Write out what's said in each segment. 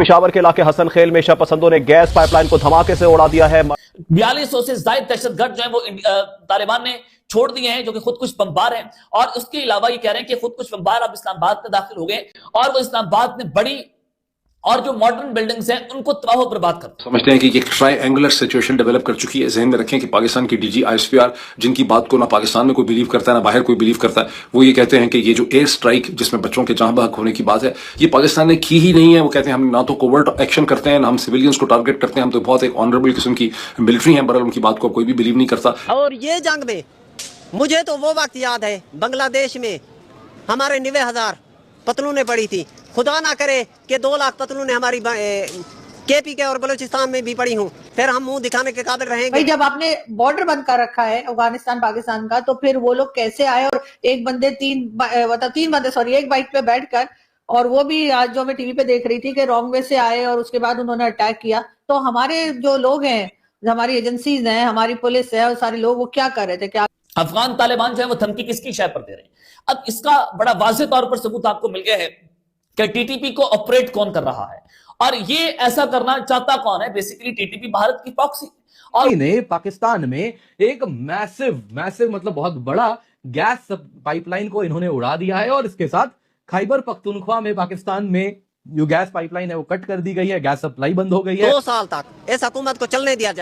पेशावर के इलाके हसन खेल में शपसंदों ने गैस पाइपलाइन को धमाके से उड़ा दिया है। 4200 से ज्यादा दहशतगर्द जो है वो तालिबान ने छोड़ दिए हैं, जो कि खुदकुश बमबार हैं। और उसके अलावा ये कह रहे हैं कि खुदकुश बमबार अब इस्लामाबाद में दाखिल हो गए और वो इस्लामाबाद में बड़ी और जो मॉडर्न बिल्डिंग्स हैं उनको तबाह और बर्बाद कर समझते हैं कि एक ट्रायंगुलर सिचुएशन डेवलप कर चुकी है। जहन में रखें कि पाकिस्तान की डीजी आईएसपीआर, जिनकी बात को ना पाकिस्तान में कोई बिलीव करता है ना बाहर कोई बिलीव करता है, वो ये कहते हैं कि ये जो एयर स्ट्राइक जिसमें बच्चों के जहां बहक होने की बात है, ये पाकिस्तान ने की ही नहीं है। वो कहते हैं हम ना तो कोवर्ट एक्शन करते हैं ना हम सिविलियंस को टारगेट करते हैं, हम तो बहुत एक ऑनरेबल किस्म की मिलिट्री है। बहरहाल उनकी बात को कोई भी बिलीव नहीं करता। और ये जंग में मुझे तो वो वक्त याद है, बांग्लादेश में हमारे 90,000 पतलूनें पड़ी थी। खुदा ना करे कि 2 लाख पतलूनें हमारी केपी के और बलूचिस्तान में भी पड़ी हूँ, फिर हम मुंह दिखाने के काबिल रहेंगे। भाई जब आपने बॉर्डर बंद कर रखा है अफगानिस्तान पाकिस्तान का, तो फिर वो लोग कैसे आए? और एक बाइक पे बैठकर, और वो भी आज जो मैं टीवी पे देख रही थी कि रॉन्ग वे से आए और उसके बाद उन्होंने अटैक किया। तो हमारे जो लोग हैं, हमारी एजेंसीज हैं, हमारी पुलिस है और सारे लोग, वो क्या कर रहे थे? क्या अफगान तालिबान जो है वो धमकी किसकी शय पर दे रहे हैं? अब इसका बड़ा वाज़ेह तौर पर सबूत आपको मिल गया है कि टीटीपी को ऑपरेट कौन कर रहा है और ये ऐसा करना चाहता कौन है। बेसिकली टीटीपी भारत की प्रॉक्सी। और ने पाकिस्तान में एक मैसिव मतलब बहुत बड़ा गैस पाइपलाइन को इन्होंने उड़ा दिया है और इसके साथ खैबर पख्तूनख्वा में पाकिस्तान में जो गैस पाइपलाइन है वो कट कर दी गई है, गैस सप्लाई बंद हो गई है। 2 साल तक इस हुकूमत को चलने दिया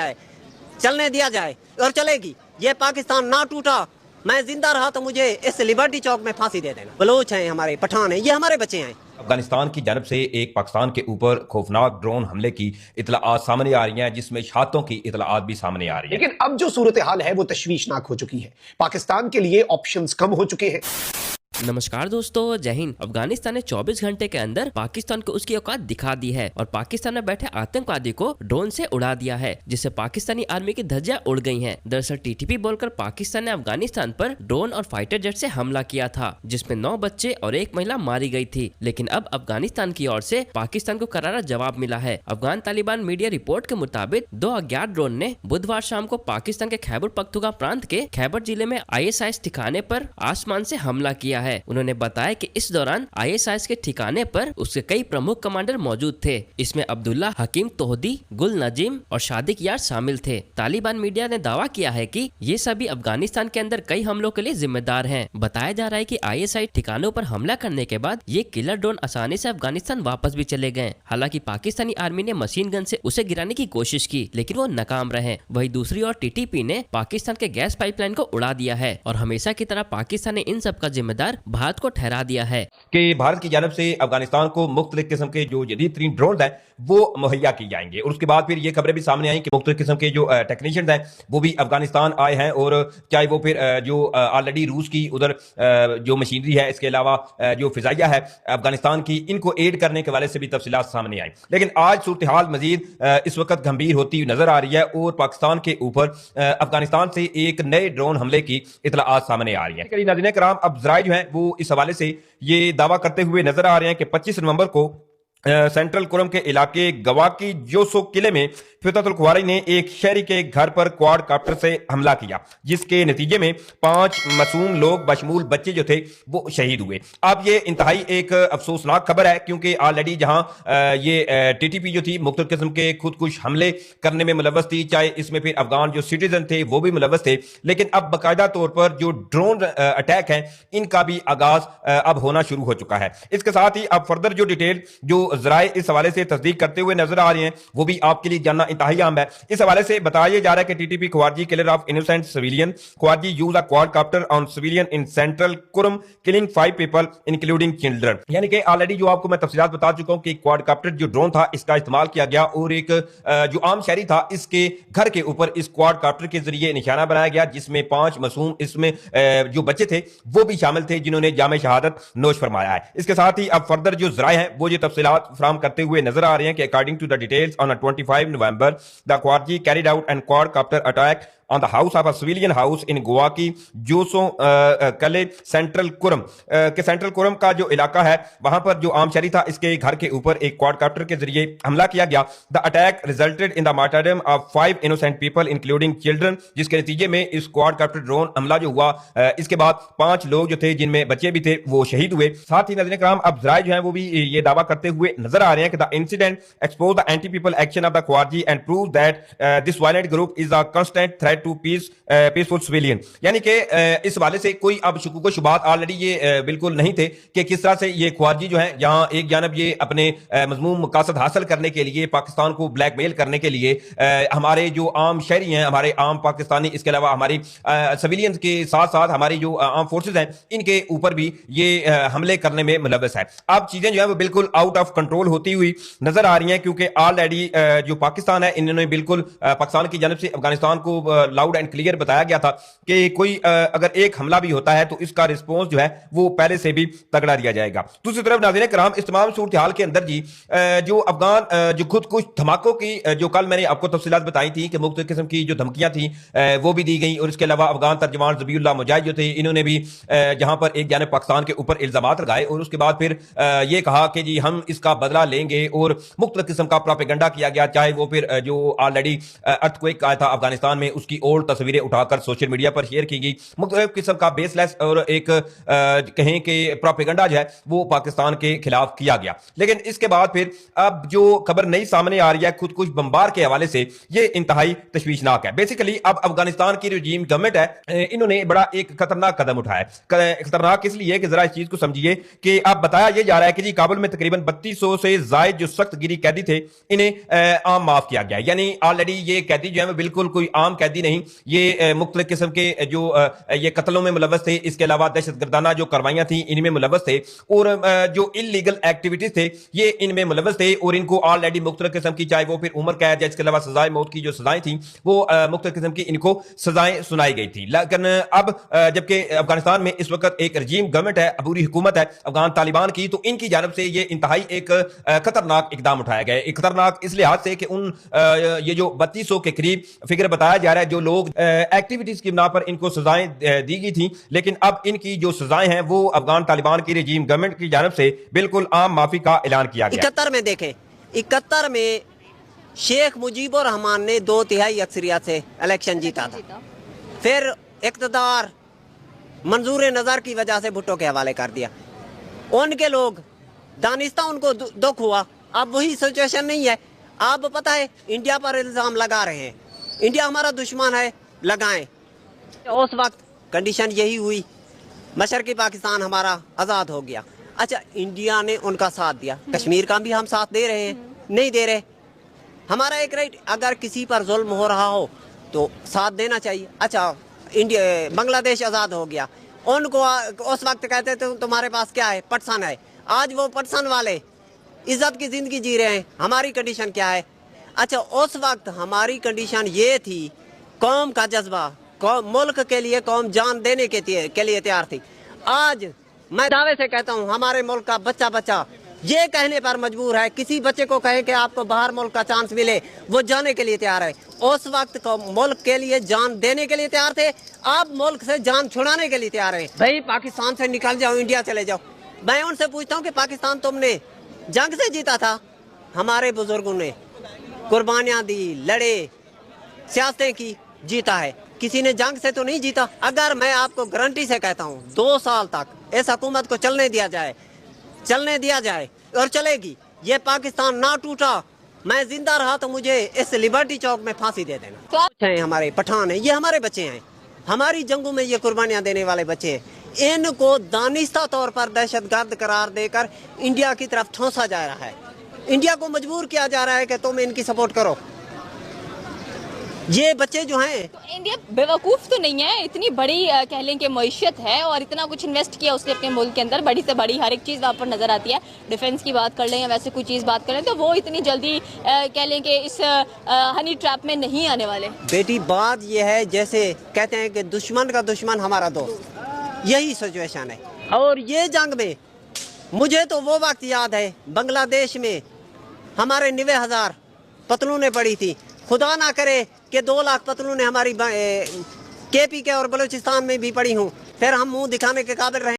जाए और चलेगी। ये पाकिस्तान ना टूटा, मैं जिंदा रहा तो मुझे इस लिबर्टी चौक में फांसी दे देना। बलोच हैं, हमारे पठान हैं, ये हमारे बच्चे हैं। अफगानिस्तान की जानब से एक पाकिस्तान के ऊपर खौफनाक ड्रोन हमले की इतलाआत सामने आ रही हैं, जिसमें शहादतों की इतलाआत भी सामने आ रही है। लेकिन अब जो सूरत हाल है वो तशवीशनाक हो चुकी है। पाकिस्तान के लिए ऑप्शंस कम हो चुके हैं। नमस्कार दोस्तों, जय हिंद। अफगानिस्तान ने 24 घंटे के अंदर पाकिस्तान को उसकी औकात दिखा दी है और पाकिस्तान में बैठे आतंकवादी को ड्रोन से उड़ा दिया है, जिससे पाकिस्तानी आर्मी की धज्जियां उड़ गई हैं। दरअसल टीटीपी बोलकर पाकिस्तान ने अफगानिस्तान पर ड्रोन और फाइटर जेट से हमला किया था, जिसमें 9 बच्चे और 1 महिला मारी गई थी। लेकिन अब अफगानिस्तान की ओर से पाकिस्तान को करारा जवाब मिला है। अफगान तालिबान मीडिया रिपोर्ट के मुताबिक 2 अज्ञात ड्रोन ने बुधवार शाम को पाकिस्तान के खैबर पख्तूनख्वा प्रांत के खैबर जिले में ISIS ठिकाने पर आसमान से हमला किया है। उन्होंने बताया कि इस दौरान ISIS के ठिकाने पर उसके कई प्रमुख कमांडर मौजूद थे। इसमें अब्दुल्ला हकीम तोहदी, गुल नजीम और शादिक यार शामिल थे। तालिबान मीडिया ने दावा किया है कि ये सभी अफगानिस्तान के अंदर कई हमलों के लिए जिम्मेदार हैं। बताया जा रहा है कि ISIS ठिकानों पर हमला करने के बाद ये किलर ड्रोन आसानी से अफगानिस्तान वापस भी चले गए। हालांकि पाकिस्तानी आर्मी ने मशीन गन से उसे गिराने की कोशिश की, लेकिन वो नाकाम रहे। वहीं दूसरी ओर टीटीपी ने पाकिस्तान के गैस पाइपलाइन को उड़ा दिया है और हमेशा की तरह पाकिस्तान ने इन सब का जिम्मेदार भारत को ठहरा दिया है कि भारत की जानब से अफगानिस्तान को मुख्तलिफ किस्म के जो जदीद तरीन ड्रोन हैं वो मुहैया की जाएंगे। और उसके बाद फिर ये खबरें भी सामने आई कि मुख्तलिफ किस्म के जो टेक्नीशियंस हैं वो भी अफगानिस्तान आए हैं, और चाहे वो फिर जो ऑलरेडी रूस की उधर जो मशीनरी है, इसके अलावा जो फिजाइया है अफगानिस्तान की, इनको एड करने के वाले से भी तफसीलात सामने आई। लेकिन आज सूरत हाल मजीद इस वक्त गंभीर होती हुई नजर आ रही है और पाकिस्तान के ऊपर अफगानिस्तान से एक नए ड्रोन हमले की इतलाआत सामने आ रही है। नाज़रीन कराम, अब ज़राए जो हैं वो इस हवाले से ये दावा करते हुए नजर आ रहे हैं कि 25 नवंबर को सेंट्रल कुरम के इलाके गवाकी जोसो किले में फितरतुल ख्वारी ने एक शहरी के घर पर क्वाड काप्टर से हमला किया, जिसके नतीजे में 5 मासूम लोग बशमूल बच्चे जो थे वो शहीद हुए। अब ये इंतहाई एक अफसोसनाक खबर है, क्योंकि ऑलरेडी जहां ये टीटीपी जो थी मुख्तलिफ किस्म के खुदकुश हमले करने में मुलव्वस थी, चाहे इसमें फिर अफगान जो सिटीजन थे वो भी मुलव्वस थे, लेकिन अब बाकायदा तौर पर जो ड्रोन अटैक है इनका भी आगाज अब होना शुरू हो चुका है। इसके साथ ही अब फर्दर जो डिटेल जो ज़राए इस हवाले से तस्दीक करते हुए नजर आ रहे हैं वो भी आपके लिए जानना इंतहाई अहम है। इस हवाले से बताया जा रहा है कि टीटीपी ख्वारजी किलर ऑफ इनोसेंट सिविलियन, ख्वारजी use a quadcopter on civilian in central Kurram killing 5 people including children. यानी कि ऑलरेडी जो आपको मैं तफसीलात बता चुका हूं कि क्वाडकाप्टर जो ड्रोन था इसका इस्तेमाल किया गया और एक जो आम शहरी था इसके घर के ऊपर इस क्वाडकाप्टर के जरिए निशाना बनाया गया, जिसमें 5 मासूम इसमें जो बच्चे थे वो भी शामिल थे, जिन्होंने जामे शहादत नोश फरमाया है। इसके साथ ही अब फर्दर जो ज़राए हैं वो ये तफसीलात फराहम करते हुए नजर आ रहे हैं कि according to the details on 25 November the ख्वारजी carried out and quadcopter attack on the house of a civilian house in Goa की जोसो कले सेंट्रल कुरम के सेंट्रल कुरम का जो इलाका है वहां पर जो आम शहरी था इसके घर के ऊपर एक क्वाडकाप्टर के जरिए हमला किया गया। The attack resulted in the martyrdom of 5 innocent people including children, जिसके नतीजे में इस क्वाडकाप्टर ड्रोन हमला जो हुआ इसके बाद 5 लोग जो थे जिनमें बच्चे भी थे वो शहीद हुए। साथ ही नाज़रीन किराम अब ज़राए जो हैं वो भी ये दावा करते हुए नजर आ रहे हैं कि the incident expose the anti people action of the ख्वारजी and prove that this violent group is a constant threat to peaceful civilian. यानी कि इस वाले से कोई अब शुकूक शुबात ऑलरेडी ये बिल्कुल नहीं थे कि किस तरह से ये ख्वारजी जो है यहाँ एक जानब ये अपने मजमूम मकासद हासिल करने के लिए पाकिस्तान को ब्लैकमेल करने के लिए हमारे जो आम शहरी हैं, हमारे आम पाकिस्तानी, इसके अलावा हमारी सिविलियंस के साथ साथ हमारी जो आर्म फोर्सेज हैं इनके ऊपर भी ये हमले करने में मुलव्वस है। अब चीजें जो है वो बिल्कुल आउट ऑफ कंट्रोल होती हुई नजर आ रही हैं क्योंकि ऑलरेडी जो पाकिस्तान है इन्होंने बिल्कुल पाकिस्तान की जानब से अफगानिस्तान को लाउड एंड क्लियर बताया गया था कि कोई अगर एक हमला भी होता है तो इसका रिस्पॉन्स जो है वो पहले से भी तगड़ा दिया जाएगा। दूसरी तरफ नाज़रीन किराम इस तमाम सूरत हाल के अंदर जी जो अफगान जो खुद कुछ धमाकों की जो कल मैंने आपको तफसीलात बताई थी कि मुख्तलिफ किस्म की जो धमकियां थी वो भी दी गई और इसके अलावा अफगान तर्जमान ज़बीउल्लाह मुजाहिद जो थे इन्होंने भी जहां पर एक जानिब पाकिस्तान के ऊपर इल्जामात लगाए और उसके बाद फिर ये कहा कि जी हम इसका बदला लेंगे और मुख्तलिफ किस्म का प्रोपेगेंडा किया गया, चाहे वो फिर जो ऑलरेडी अर्थक्वेक आया था अफगानिस्तान में उसकी ओल्ड तस्वीरें उठाकर सोशल मीडिया पर शेयर की गई। मुख्तलिफ किस्म का बेसलेस और एक कहें कि प्रोपेगेंडा जो है वो पाकिस्तान के खिलाफ किया गया। लेकिन इसके बाद फिर अब जो खबर नई सामने आ रही है खुद कुछ बम्बार के हवाले से, ये इंतहाई तशवीशनाक है। बेसिकली अब अफगानिस्तान की रजीम गवर्नमेंट है इन्होंने बड़ा एक खतरनाक कदम उठाया। खतरनाक इसलिए कि जरा इस चीज को समझिए कि अब बताया यह जा रहा है कि जी काबुल में तकरीबन 3200 से जायद जो सख्त गिरी कैदी थे इन्हें आम माफ किया गया। यानी ऑलरेडी ये कैदी जो है बिल्कुल कोई आम कैदी नहीं, ये मुख्तलिफ किस्म के जो ये कत्लों में मुलव्वस थे, इसके अलावा दहशतगर्दाना जो कार्रवाइयां थी इनमें मुलव्वस थे और जो इलीगल एक्टिविटीज थे ये इनमें मुलव्वस थे और इनको ऑलरेडी मुख्तलिफ किस्म की चाहे वो फिर उम्र कैद या इसके अलावा सजाए मौत की जो सजाएं थी वो मुख्तलिफ किस्म की इनको सजाएं सुनाई गई थी। लेकिन अब जबकि अफगानिस्तान में इस वक्त एक रजीम गवर्नमेंट है, अबूरी हुकूमत है अफगान तालिबान की, तो इनकी जानब से ये इंतहाई एक खतरनाक इकदाम उठाया गया है। खतरनाक इस लिहाज से कि उन ये जो 3200 के करीब फिगर बताया जा रहा है जो लोग एक्टिविटीज की बिना पर इनको सजाएं दी गई थी, लेकिन अब इनकी जो सजाएं हैं वो अफगान तालिबान की रजीम गवर्नमेंट की जानब से बिल्कुल आम माफी का ऐलान किया गया। 71 में देखें, 71 में शेख मुजीबुर रहमान ने 2/3 अक्सरियत से इलेक्शन जीता था, फिर इक़्तिदार मंजूर नजर की वजह से भुट्टो के हवाले कर दिया। उनके लोग दानिस्ता उनको दुख हुआ, अब वही सिचुएशन नहीं है। आप पता है इंडिया पर इल्जाम लगा रहे हैं, इंडिया हमारा दुश्मन है, लगाएं। उस वक्त कंडीशन यही हुई, मशरक़ी पाकिस्तान हमारा आज़ाद हो गया। अच्छा, इंडिया ने उनका साथ दिया, कश्मीर का भी हम साथ दे रहे हैं, नहीं दे रहे। हमारा एक राइट, अगर किसी पर जुल्म हो रहा हो तो साथ देना चाहिए। अच्छा, इंडिया बांग्लादेश आज़ाद हो गया, उनको उस वक्त कहते थे तुम्हारे पास क्या है, पटसन है। आज वो पटसन वाले इज्जत की ज़िंदगी जी रहे हैं। हमारी कंडीशन क्या है? अच्छा, उस वक्त हमारी कंडीशन ये थी, कौम का जज्बा, कौम मुल्क के लिए कौम जान देने के लिए तैयार थी। आज मैं दावे से कहता हूँ हमारे मुल्क का बच्चा बच्चा ये कहने पर मजबूर है, किसी बच्चे को कहे कि आपको बाहर मुल्क का चांस मिले वो जाने के लिए तैयार है। उस वक्त को मुल्क के लिए जान देने के लिए तैयार थे, आप मुल्क से जान छुड़ाने के लिए तैयार है। भाई पाकिस्तान से निकल जाओ, इंडिया चले जाओ। मैं उनसे पूछता हूँ कि पाकिस्तान तुमने जंग से जीता था, हमारे बुजुर्गों ने कुर्बानियाँ दी, लड़े, सियासतें की, जीता है। किसी ने जंग से तो नहीं जीता। अगर मैं आपको गारंटी से कहता हूँ 2 साल तक इस हुकूमत को चलने दिया जाए और चलेगी, ये पाकिस्तान ना टूटा, मैं जिंदा रहा तो मुझे इस लिबर्टी चौक में फांसी दे देना। है हमारे पठान है, ये हमारे बच्चे हैं, हमारी जंगों में ये कुर्बानियां देने वाले बच्चे हैं। इनको दानिस्ता तौर पर दहशतगर्द करार देकर इंडिया की तरफ ठोंसा जा रहा है, इंडिया को मजबूर किया जा रहा है कि तुम इनकी सपोर्ट करो। ये बच्चे जो हैं, तो इंडिया बेवकूफ़ तो नहीं है, इतनी बड़ी कह लें कि मईशत है और इतना कुछ इन्वेस्ट किया उसने अपने मुल्क के अंदर, बड़ी से बड़ी हर एक चीज़ वहाँ पर नज़र आती है। डिफेंस की बात कर लें या वैसे कोई चीज़ बात कर लें तो वो इतनी जल्दी कह लें कि इस हनी ट्रैप में नहीं आने वाले। बेटी बात ये है, जैसे कहते हैं कि दुश्मन का दुश्मन हमारा दोस्त, यही सिचुएशन है। और ये जंग में मुझे तो वो वक्त याद है, बांग्लादेश में हमारे 90,000 पतलूनें पड़ी थी, खुदा ना करे कि 2 लाख पतलून हमारी KPK और बलूचिस्तान में भी पड़ी हूँ, फिर हम मुंह दिखाने के काबिल रहे।